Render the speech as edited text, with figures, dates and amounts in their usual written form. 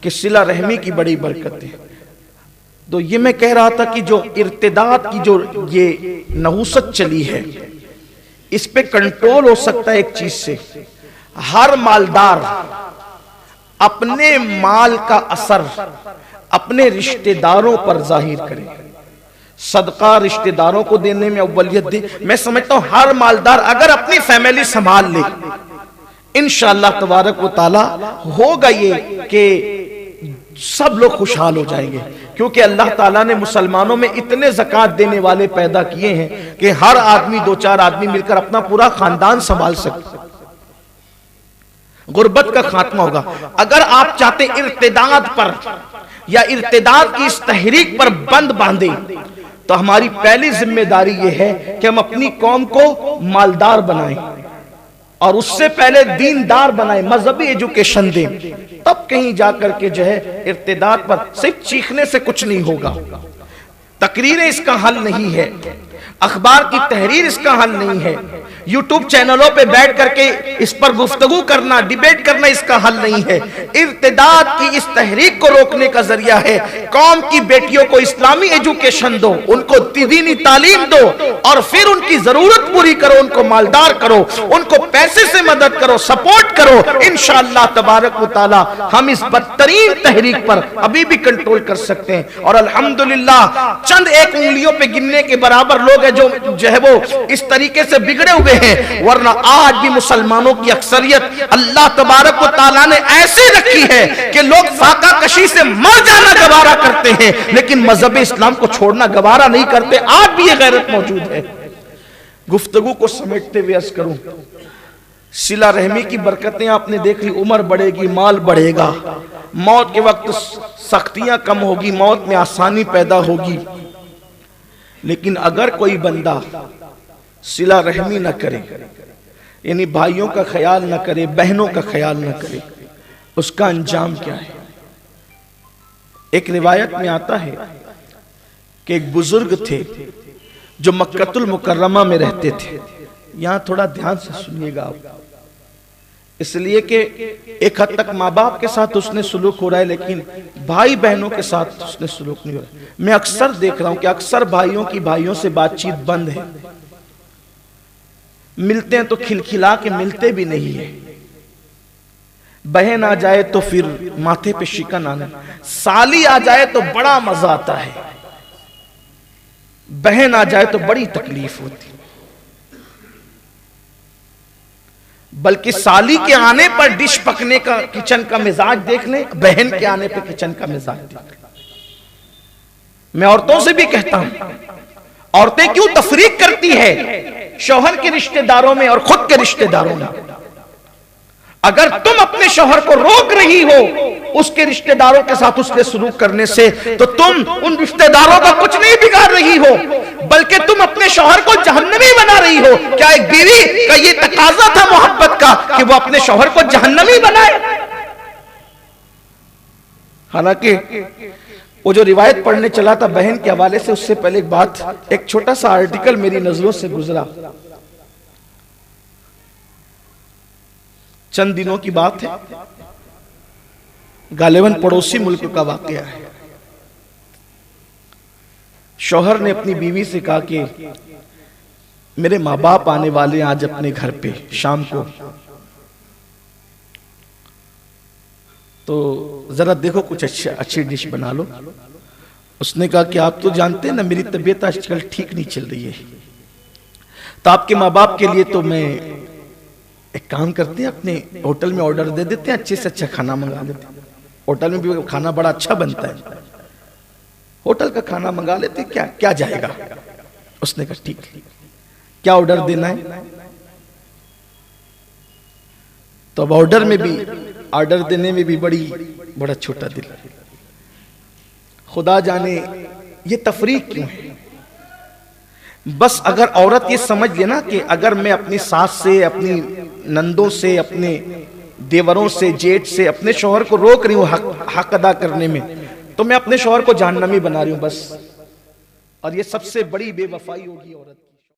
कि सिला रहमी की बड़ी बरकत है। तो ये मैं कह रहा था कि जो इर्तिदाद की जो ये नहुसत चली है, इस पे कंट्रोल हो सकता है एक चीज से। हर मालदार अपने माल का असर अपने रिश्तेदारों पर जाहिर करे, सदका रिश्तेदारों को देने में अव्वलियत दे। मैं समझता हूं हर मालदार अगर अपनी फैमिली संभाल ले, इंशाअल्लाह तबारक व तआला होगा ये कि सब लोग खुशहाल हो जाएंगे। क्योंकि अल्लाह ताला ने मुसलमानों में इतने ज़कात देने वाले पैदा किए हैं कि हर आदमी 2-4 आदमी मिलकर अपना पूरा खानदान संभाल सकते। गुर्बत का खात्मा होगा। अगर आप चाहते इर्तिदाद पर या इर्तिदाद की इस तहरीक पर बंद बांधे, तो हमारी पहली जिम्मेदारी यह है कि हम अपनी कौम को मालदार बनाएं और उससे पहले दीनदार बनाएं, मजहबी एजुकेशन दें, तब कहीं जाकर के जो है इर्तिदाद पर सिर्फ चीखने से कुछ नहीं होगा। तकरीरें इसका हल नहीं है, अखबार की तहरीर इसका हल नहीं है, यूट्यूब चैनलों पे बैठ करके इस पर गुफ्तगू करना, डिबेट करना इसका हल नहीं है। इर्तिदाद की इस तहरीक को रोकने का जरिया है कौम की बेटियों को इस्लामी एजुकेशन दो, उनको दीनी तालीम दो और फिर उनकी जरूरत पूरी करो, उनको मालदार करो, उनको पैसे से मदद करो, सपोर्ट करो। इंशाअल्लाह तबारक व तआला हम इस बदतरीन तहरीक पर अभी भी कंट्रोल कर सकते हैं। और अल्हम्दुलिल्लाह चंद एक उंगलियों पे गिनने के बराबर लोग हैं जो है वो इस तरीके से बिगड़े हुए हैं, वरना आज भी मुसलमानों की अक्सरियत अल्लाह तबारक व तआला ने ऐसी रखी है कि लोग फाका कशी से मर जाना गवारा करते हैं, लेकिन मजहब इस्लाम को छोड़ना गवारा नहीं करते। आज भी ये गैरत मौजूद है। गुफ्तगू को समेटते हुए अर्ज करूं, सिला रहमी की बरकतें आपने देख ली, उम्र बढ़ेगी, माल बढ़ेगा, मौत के वक्त सख्तियां कम होगी, मौत में आसानी पैदा होगी। लेकिन अगर कोई बंदा सिला रहमी न करे, यानी भाइयों का ख्याल न करे, बहनों का ख्याल न करे, उसका अंजाम क्या है? एक रिवायत में आता है कि एक बुजुर्ग थे जो मक्कतुल मुकर्रमा में रहते थे। यहां थोड़ा ध्यान से सुनिएगा आप, इसलिए कि एक हद तक माँ बाप के साथ उसने सुलूक हो रहा है, लेकिन भाई बहनों के साथ उसने सुलूक नहीं हो रहा। मैं अक्सर देख रहा हूं कि अक्सर भाइयों की भाइयों से बातचीत बंद है, मिलते हैं तो खिलखिला के मिलते भी नहीं है। बहन आ जाए तो फिर माथे पे शिकन आना, साली आ जाए तो बड़ा मजा आता है, बहन आ जाए तो बड़ी तकलीफ होती। बल्कि साली के आने पर डिश पकने का किचन का मिजाज देख लें, बहन के आने पर किचन का मिजाज देख लें। मैं औरतों से भी कहता हूं, औरतें क्यों तफरीक करती है शौहर के रिश्तेदारों में और खुद के रिश्तेदारों में? अगर तुम अपने शौहर को रोक रही हो उसके रिश्तेदारों के साथ उससे सुलूक करने से, तो तुम उन रिश्तेदारों का कुछ नहीं बिगाड़ रही हो, बल्कि तुम अपने शौहर को जहन्नमी बना रही हो। क्या एक बीवी का ये तकाजा था मोहब्बत का कि वो अपने शौहर को जहन्नमी बनाए? हालांकि वो जो रिवायत पढ़ने चला था बहन के हवाले से, उससे पहले एक बात, एक छोटा सा आर्टिकल मेरी नजरों से गुजरा। चंद दिनों की बात है, गालिबन पड़ोसी मुल्क का वाकया है। शौहर ने अपनी बीवी से कहा कि मेरे माँ बाप आने वाले हैं आज अपने घर पे शाम को, तो जरा देखो कुछ अच्छी डिश बना लो। उसने कहा कि आप तो जानते हैं ना मेरी तबीयत आजकल ठीक नहीं चल रही है, तो आपके माँ बाप के लिए तो मैं एक काम करते हैं, अपने होटल में ऑर्डर दे देते हैं, अच्छे से अच्छा खाना मंगा लेते हैं। होटल में भी खाना बड़ा अच्छा बनता है, होटल का खाना मंगा लेते, क्या जाएगा। उसने कहा ठीक, क्या ऑर्डर देना है? तो अब ऑर्डर देने में भी बड़ा छोटा दिल। खुदा जाने ये तफरीक क्यों है। बस अगर औरत ये समझ लेना कि अगर मैं अपनी सास से, अपनी नंदों से, अपने देवरों से, जेठ से अपने शौहर को रोक रही हूँ हक अदा करने में, तो मैं अपने शौहर को जहन्नमी बना रही हूं बस। और ये सबसे बड़ी बेवफाई होगी औरत।